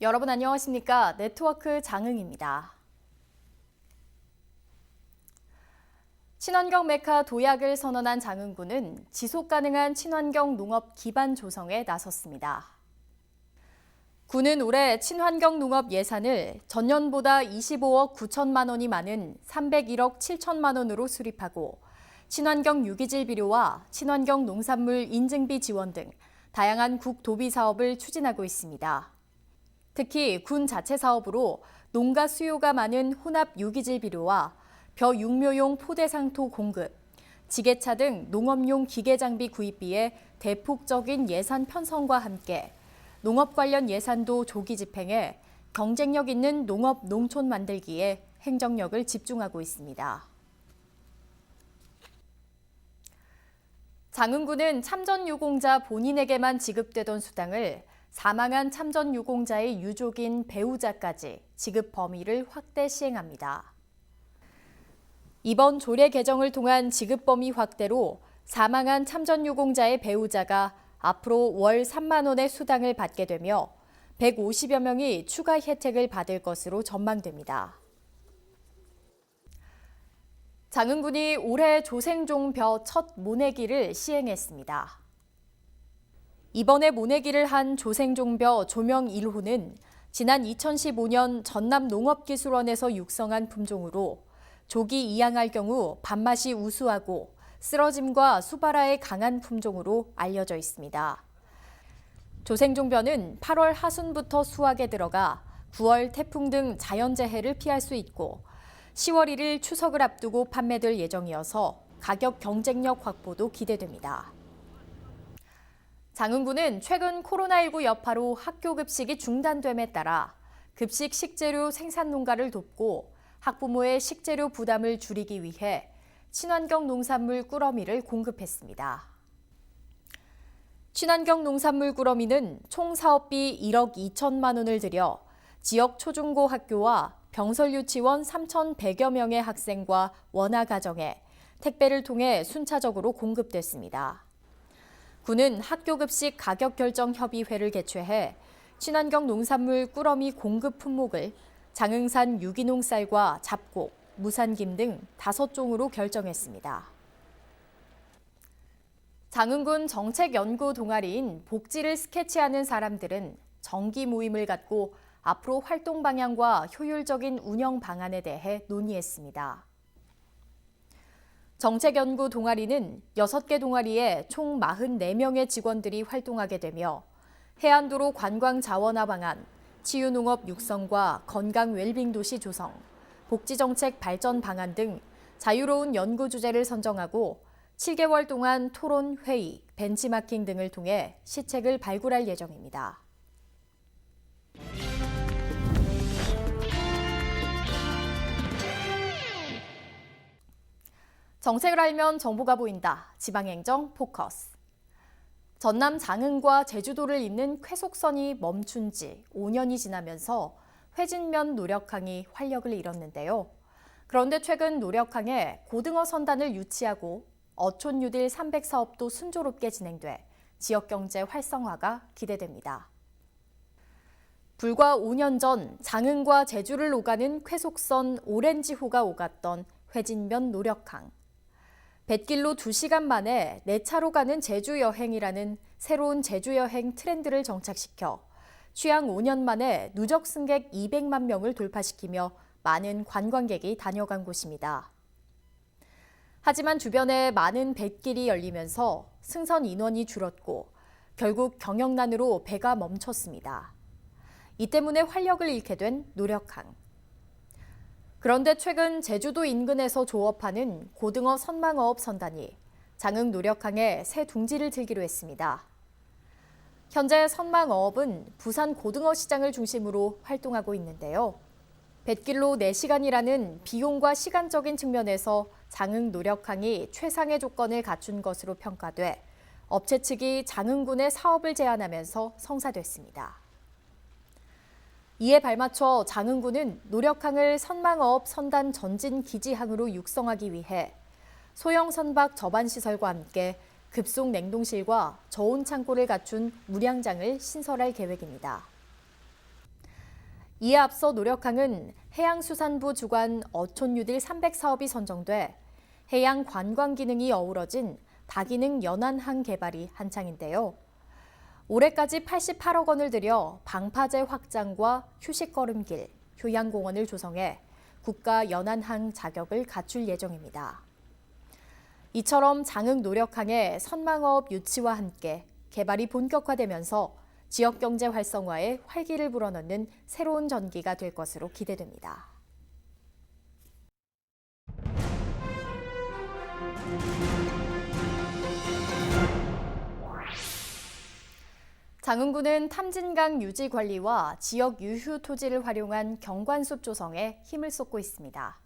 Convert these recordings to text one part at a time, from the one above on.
여러분 안녕하십니까? 네트워크 장흥입니다. 친환경 메카 도약을 선언한 장흥군은 지속가능한 친환경 농업 기반 조성에 나섰습니다. 군은 올해 친환경 농업 예산을 전년보다 25억 9천만 원이 많은 301억 7천만 원으로 수립하고 친환경 유기질 비료와 친환경 농산물 인증비 지원 등 다양한 국도비 사업을 추진하고 있습니다. 특히 군 자체 사업으로 농가 수요가 많은 혼합 유기질 비료와 벼육묘용 포대상토 공급, 지게차 등 농업용 기계 장비 구입비에 대폭적인 예산 편성과 함께 농업 관련 예산도 조기 집행해 경쟁력 있는 농업 농촌 만들기에 행정력을 집중하고 있습니다. 장흥군은 참전유공자 본인에게만 지급되던 수당을 사망한 참전유공자의 유족인 배우자까지 지급 범위를 확대 시행합니다. 이번 조례 개정을 통한 지급 범위 확대로 사망한 참전유공자의 배우자가 앞으로 월 3만 원의 수당을 받게 되며 150여 명이 추가 혜택을 받을 것으로 전망됩니다. 장흥군이 올해 조생종벼 첫 모내기를 시행했습니다. 이번에 모내기를 한 조생종벼 조명 1호는 지난 2015년 전남농업기술원에서 육성한 품종으로 조기 이양할 경우 밥맛이 우수하고 쓰러짐과 수발화에 강한 품종으로 알려져 있습니다. 조생종벼는 8월 하순부터 수확에 들어가 9월 태풍 등 자연재해를 피할 수 있고 10월 1일 추석을 앞두고 판매될 예정이어서 가격 경쟁력 확보도 기대됩니다. 장흥군은 최근 코로나19 여파로 학교 급식이 중단됨에 따라 급식 식재료 생산 농가를 돕고 학부모의 식재료 부담을 줄이기 위해 친환경 농산물 꾸러미를 공급했습니다. 친환경 농산물 꾸러미는 총 사업비 1억 2천만 원을 들여 지역 초중고 학교와 병설유치원 3,100여 명의 학생과 원화 가정에 택배를 통해 순차적으로 공급됐습니다. 군은 학교급식 가격결정협의회를 개최해 친환경 농산물 꾸러미 공급 품목을 장흥산 유기농 쌀과 잡곡, 무산김 등 5종으로 결정했습니다. 장흥군 정책연구 동아리인 복지를 스케치하는 사람들은 정기 모임을 갖고 앞으로 활동 방향과 효율적인 운영 방안에 대해 논의했습니다. 정책연구 동아리는 6개 동아리에 총 44명의 직원들이 활동하게 되며 해안도로 관광 자원화 방안, 치유농업 육성과 건강 웰빙 도시 조성, 복지정책 발전 방안 등 자유로운 연구 주제를 선정하고 7개월 동안 토론, 회의, 벤치마킹 등을 통해 시책을 발굴할 예정입니다. 정책을 알면 정보가 보인다. 지방행정 포커스. 전남 장흥과 제주도를 잇는 쾌속선이 멈춘 지 5년이 지나면서 회진면 노력항이 활력을 잃었는데요. 그런데 최근 노력항에 고등어 선단을 유치하고 어촌 뉴딜 300 사업도 순조롭게 진행돼 지역경제 활성화가 기대됩니다. 불과 5년 전 장흥과 제주를 오가는 쾌속선 오렌지호가 오갔던 회진면 노력항. 뱃길로 2시간 만에 4차로 가는 제주 여행이라는 새로운 제주 여행 트렌드를 정착시켜 취항 5년 만에 누적 승객 200만 명을 돌파시키며 많은 관광객이 다녀간 곳입니다. 하지만 주변에 많은 뱃길이 열리면서 승선 인원이 줄었고 결국 경영난으로 배가 멈췄습니다. 이 때문에 활력을 잃게 된 노력항. 그런데 최근 제주도 인근에서 조업하는 고등어 선망어업 선단이 장흥 노력항에 새 둥지를 들기로 했습니다. 현재 선망어업은 부산 고등어 시장을 중심으로 활동하고 있는데요. 뱃길로 4시간이라는 비용과 시간적인 측면에서 장흥 노력항이 최상의 조건을 갖춘 것으로 평가돼 업체 측이 장흥군에 사업을 제안하면서 성사됐습니다. 이에 발맞춰 장흥군은 노력항을 선망어업 선단 전진 기지항으로 육성하기 위해 소형 선박 접안시설과 함께 급속 냉동실과 저온 창고를 갖춘 물양장을 신설할 계획입니다. 이에 앞서 노력항은 해양수산부 주관 어촌유들 300사업이 선정돼 해양 관광 기능이 어우러진 다기능 연안항 개발이 한창인데요. 올해까지 88억 원을 들여 방파제 확장과 휴식걸음길, 휴양공원을 조성해 국가 연안항 자격을 갖출 예정입니다. 이처럼 장흥 노력항의 선망어업 유치와 함께 개발이 본격화되면서 지역 경제 활성화에 활기를 불어넣는 새로운 전기가 될 것으로 기대됩니다. 장흥군은 탐진강 유지 관리와 지역 유휴 토지를 활용한 경관숲 조성에 힘을 쏟고 있습니다.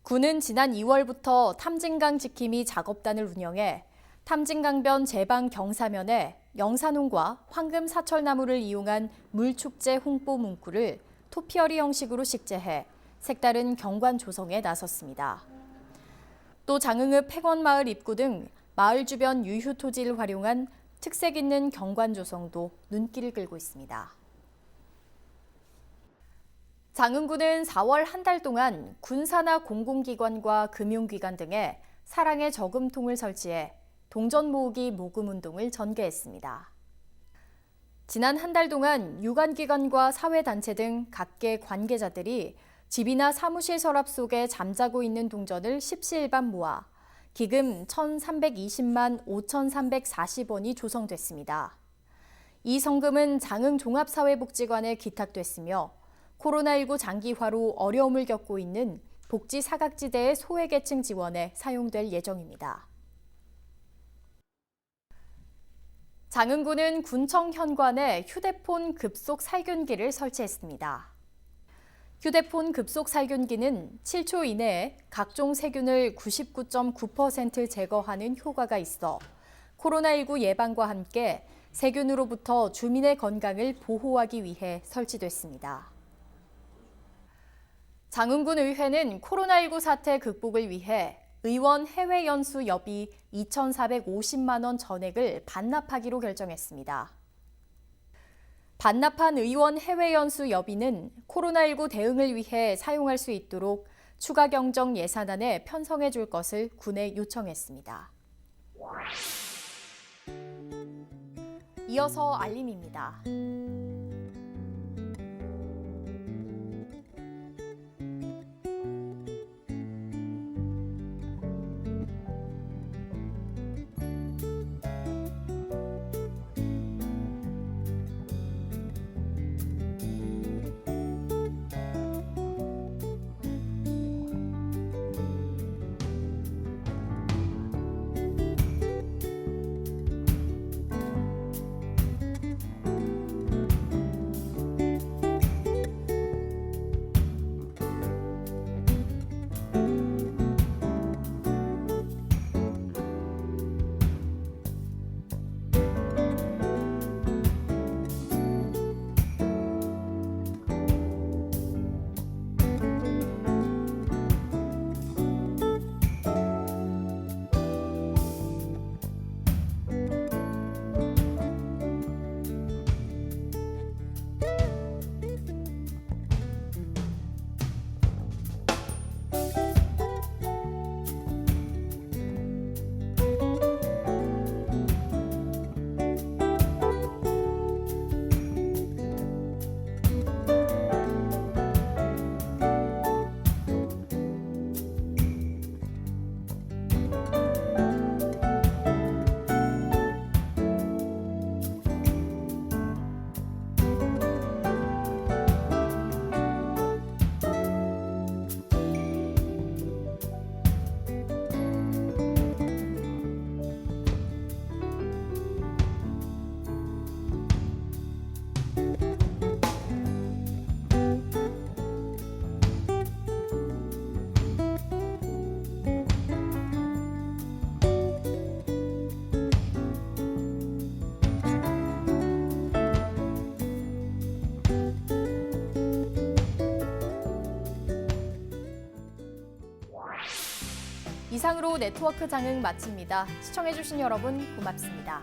군은 지난 2월부터 탐진강 지킴이 작업단을 운영해 탐진강변 제방 경사면에 영산홍과 황금 사철나무를 이용한 물축제 홍보 문구를 토피어리 형식으로 식재해 색다른 경관 조성에 나섰습니다. 또 장흥읍 팽원마을 입구 등 마을 주변 유휴 토지를 활용한 특색 있는 경관 조성도 눈길을 끌고 있습니다. 장흥군은 4월 한 달 동안 군사나 공공기관과 금융기관 등에 사랑의 저금통을 설치해 동전 모으기 모금 운동을 전개했습니다. 지난 한 달 동안 유관기관과 사회단체 등 각계 관계자들이 집이나 사무실 서랍 속에 잠자고 있는 동전을 십시일반 모아 기금 1,320만 5,340원이 조성됐습니다. 이 성금은 장흥종합사회복지관에 기탁됐으며 코로나19 장기화로 어려움을 겪고 있는 복지 사각지대의 소외계층 지원에 사용될 예정입니다. 장흥군은 군청 현관에 휴대폰 급속 살균기를 설치했습니다. 휴대폰 급속 살균기는 7초 이내에 각종 세균을 99.9% 제거하는 효과가 있어 코로나19 예방과 함께 세균으로부터 주민의 건강을 보호하기 위해 설치됐습니다. 장흥군 의회는 코로나19 사태 극복을 위해 의원 해외 연수 여비 2,450만 원 전액을 반납하기로 결정했습니다. 반납한 의원 해외 연수 여비는 코로나19 대응을 위해 사용할 수 있도록 추가 경정 예산안에 편성해 줄 것을 군에 요청했습니다. 이어서 알림입니다. 이상으로 네트워크 장흥 마칩니다. 시청해주신 여러분 고맙습니다.